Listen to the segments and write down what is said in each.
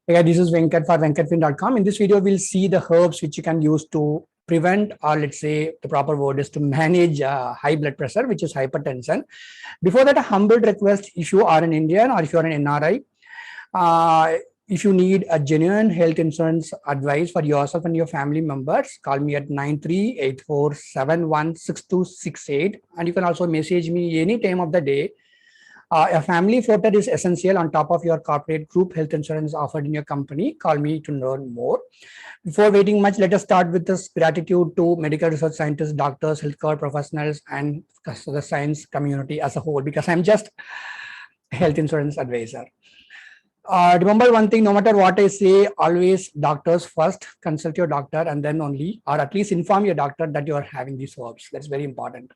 Yeah, this is Venkat for venkatfin.com. In this video, we'll see the herbs which you can use to prevent, or let's say the proper word is to manage high blood pressure, which is hypertension. Before that, a humble request: if you are an Indian or if you are an NRI, if you need a genuine health insurance advice for yourself and your family members, call me at 9384716268, and you can also message me any time of the day. A family floater is essential on top of your corporate group health insurance offered in your company. Call me to learn more. Before waiting much, let us start with this gratitude to medical research scientists, doctors, healthcare professionals, and the science community as a whole, because I'm just a health insurance advisor. Remember one thing, no matter what I say, always doctors first, consult your doctor and then only, or at least inform your doctor that you are having these herbs. That's very important.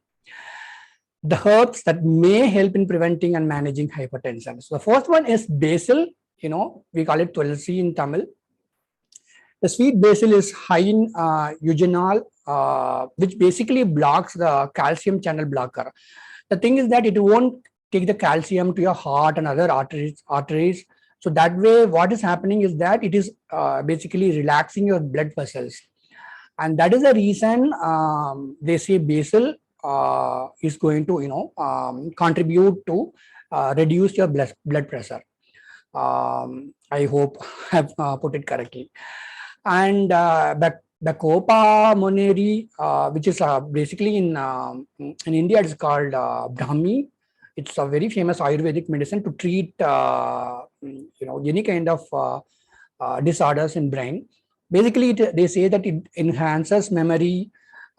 The herbs that may help in preventing and managing hypertension. So the first one is basil. We call it tulsi in Tamil. The sweet basil is high in eugenol, which basically blocks the calcium channel blocker. The thing is that it won't take the calcium to your heart and other arteries. So that way, what is happening is that it is basically relaxing your blood vessels. And that is the reason they say basil is going to, contribute to reduce your blood pressure. I hope I have put it correctly. And the copa monnieri, which is basically in India, it's called Brahmi. It's a very famous Ayurvedic medicine to treat, any kind of disorders in brain. Basically, they say that it enhances memory.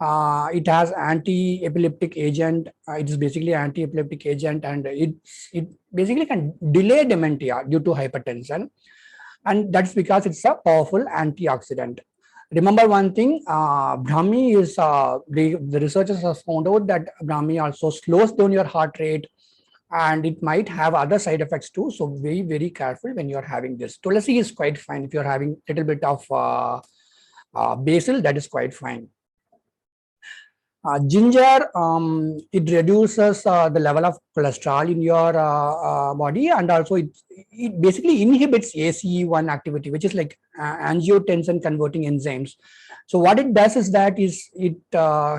It has anti-epileptic agent. It is basically anti-epileptic agent, and it basically can delay dementia due to hypertension. And that's because it's a powerful antioxidant. Remember one thing, Brahmi is, the researchers have found out that Brahmi also slows down your heart rate, and it might have other side effects too. So very, very careful when you're having this. Tulsi is quite fine. If you're having a little bit of basil, that is quite fine. Ginger, it reduces the level of cholesterol in your body, and also it basically inhibits ACE-1 activity, which is like angiotensin converting enzymes. So what it does is that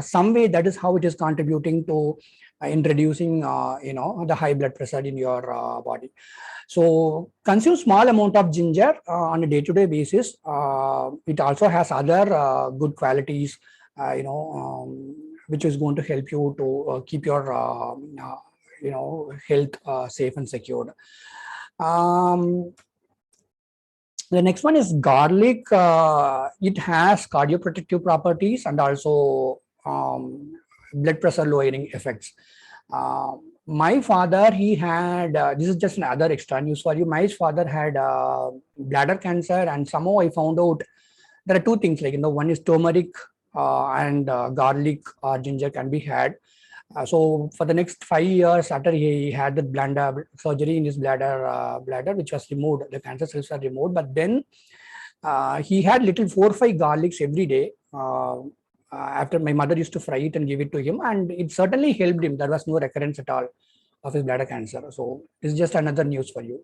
some way that is how it is contributing to in reducing the high blood pressure in your body. So consume small amount of ginger on a day-to-day basis. It also has other good qualities, which is going to help you to keep your health safe and secured. The next one is garlic. It has cardioprotective properties and also blood pressure lowering effects. My father, he had, this is just another extra news for you. My father had bladder cancer, and somehow I found out there are two things, like, one is turmeric and garlic or ginger can be had. So for the next 5 years after he had the bladder surgery in his bladder, which was removed, the cancer cells are removed, but then he had little 4 or 5 garlics every day. After my mother used to fry it and give it to him, and it certainly helped him. There was no recurrence at all of his bladder cancer. So this is just another news for you.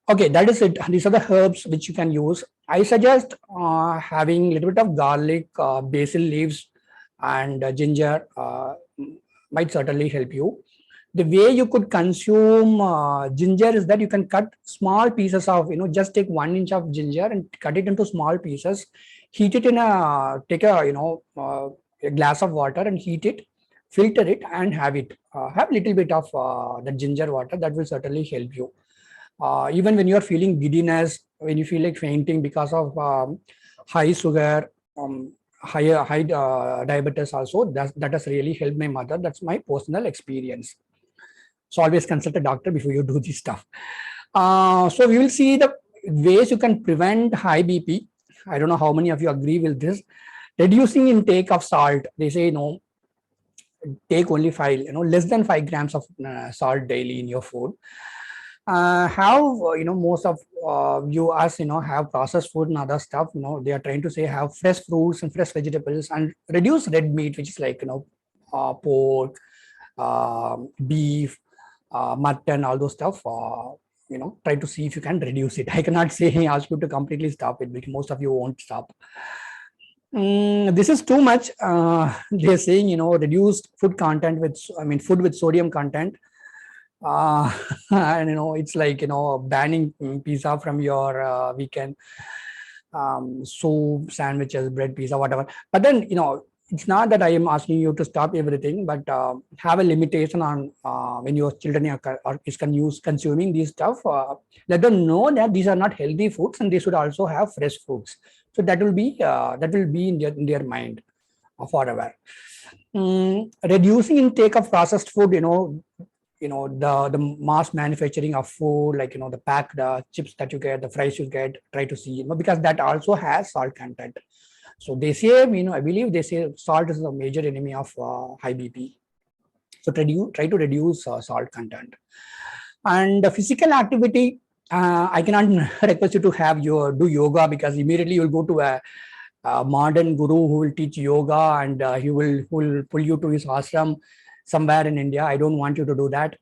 Okay, that is it. These are the herbs which you can use. I suggest having a little bit of garlic, basil leaves, and ginger might certainly help you. The way you could consume ginger is that you can cut small pieces of, just take 1 inch of ginger and cut it into small pieces, heat it take a glass of water and heat it, filter it and have it. Have a little bit of the ginger water. That will certainly help you. Even when you're feeling giddiness, when you feel like fainting because of high sugar, high diabetes also, that has really helped my mother. That's my personal experience. So always consult a doctor before you do this stuff. So we will see the ways you can prevent high BP. I don't know how many of you agree with this. Reducing intake of salt. They say, take only less than 5 grams of salt daily in your food. Most of you us have processed food and other stuff. They are trying to say have fresh fruits and fresh vegetables, and reduce red meat, which is like pork, beef, mutton, all those stuff. try to see if you can reduce it. I cannot say ask you to completely stop it because most of you won't stop. This is too much. They're saying, reduced food content food with sodium content. And it's like banning pizza from your weekend, soup, sandwiches, bread, pizza, whatever. But then it's not that I am asking you to stop everything, but have a limitation on when your children is consuming these stuff. Let them know that these are not healthy foods and they should also have fresh foods. So that will be in their mind forever. Reducing intake of processed food, the mass manufacturing of food, like the packed chips that you get, the fries you get, try to see, because that also has salt content. So they say, I believe they say salt is a major enemy of high BP. So try to reduce salt content. And physical activity, I cannot request you to do yoga, because immediately you'll go to a modern guru who will teach yoga, and he will pull you to his ashram somewhere in India. I don't want you to do that.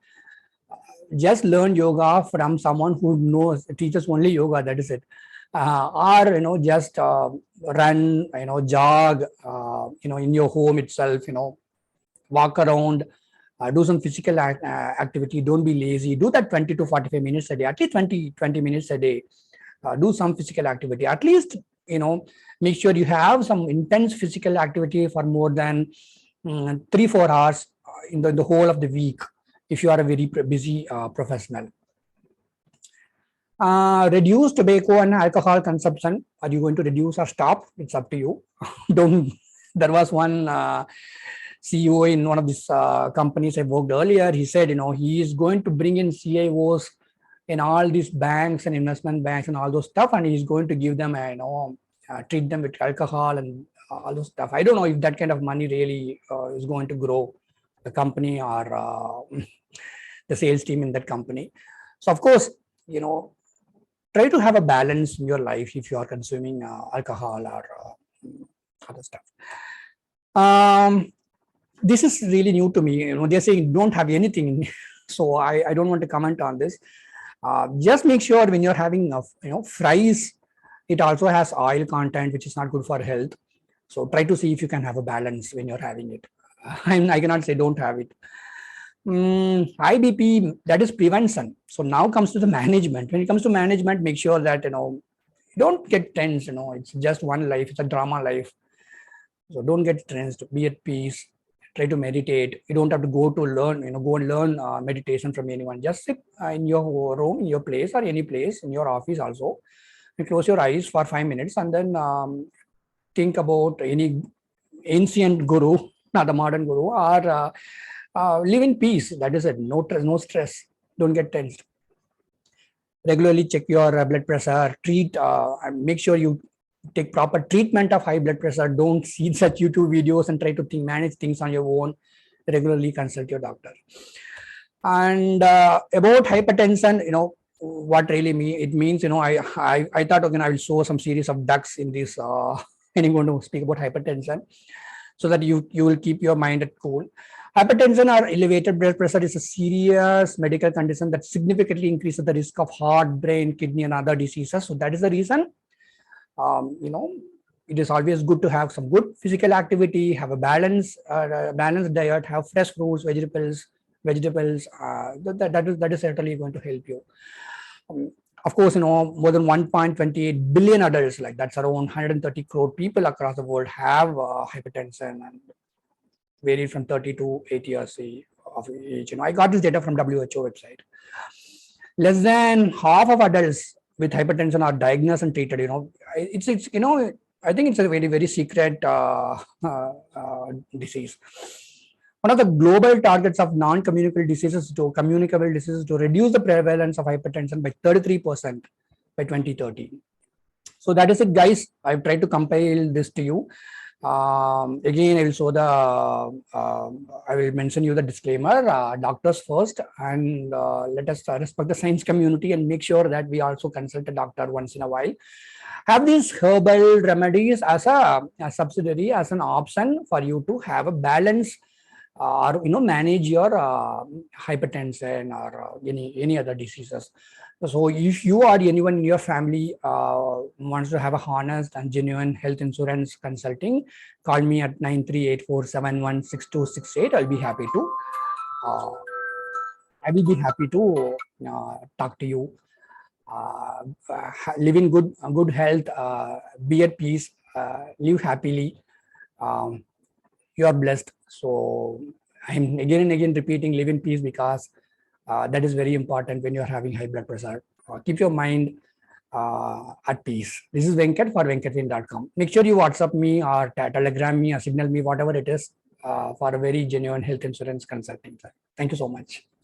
Just learn yoga from someone who teaches only yoga. That is it. Or just run, jog, in your home itself. Walk around, do some physical activity. Don't be lazy. Do that 20 to 45 minutes a day. At least 20 minutes a day. Do some physical activity. At least make sure you have some intense physical activity for more than 3-4 hours in the whole of the week, if you are a very busy professional. Reduce tobacco and alcohol consumption. Are you going to reduce or stop? It's up to you. There was one CEO in one of these companies I worked earlier. He said, he is going to bring in CIOs in all these banks and investment banks and all those stuff, and he's going to give them, treat them with alcohol and all those stuff. I don't know if that kind of money really is going to grow the company or the sales team in that company. So of course, try to have a balance in your life if you are consuming alcohol or other stuff. This is really new to me. They're saying don't have anything, so I don't want to comment on this. Just make sure when you're having fries, it also has oil content, which is not good for health. So try to see if you can have a balance when you're having it. I cannot say don't have it. High BP, that is prevention. So now comes to the management. When it comes to management, make sure that don't get tense. It's just one life. It's a drama life. So don't get tensed. Be at peace. Try to meditate. You don't have to go and learn meditation from anyone. Just sit in your room, in your place, or any place in your office also. You close your eyes for 5 minutes and then think about any ancient guru, not a modern guru, or live in peace. That is it. No stress. Don't get tensed. Regularly check your blood pressure. Make sure you take proper treatment of high blood pressure. Don't see such YouTube videos and try to manage things on your own. Regularly consult your doctor. And about hypertension, what really it means, I thought, I will show some series of ducks in this and I'm going to speak about hypertension, so that you will keep your mind at cool. Hypertension or elevated blood pressure is a serious medical condition that significantly increases the risk of heart, brain, kidney, and other diseases. So that is the reason, it is always good to have some good physical activity, have a balanced diet, have fresh fruits, vegetables. That is certainly going to help you. Of course, more than 1.28 billion adults, like that's around 130 crore people across the world, have hypertension, and vary from 30 to 80 years of age. I got this data from WHO website. Less than half of adults with hypertension are diagnosed and treated. It's I think it's a very, very secret disease. One of the global targets of non-communicable diseases to reduce the prevalence of hypertension by 33% by 2030. So that is it, guys. I've tried to compile this to you. Again, I will show I will mention you the disclaimer, doctors first, and let us respect the science community and make sure that we also consult a doctor once in a while. Have these herbal remedies as a subsidiary, as an option for you to have a balance or manage your hypertension or any other diseases. So if you or anyone in your family wants to have a honest and genuine health insurance consulting, call me at 9384716268. Uh, I will be happy to talk to you. Live in good health, be at peace, live happily. Um, you are blessed. So I'm again and again repeating live in peace, because that is very important when you're having high blood pressure. Keep your mind at peace. This is Venkat for venkatwin.com. Make sure you WhatsApp me or telegram me or signal me, whatever it is, for a very genuine health insurance consulting. Thank you so much.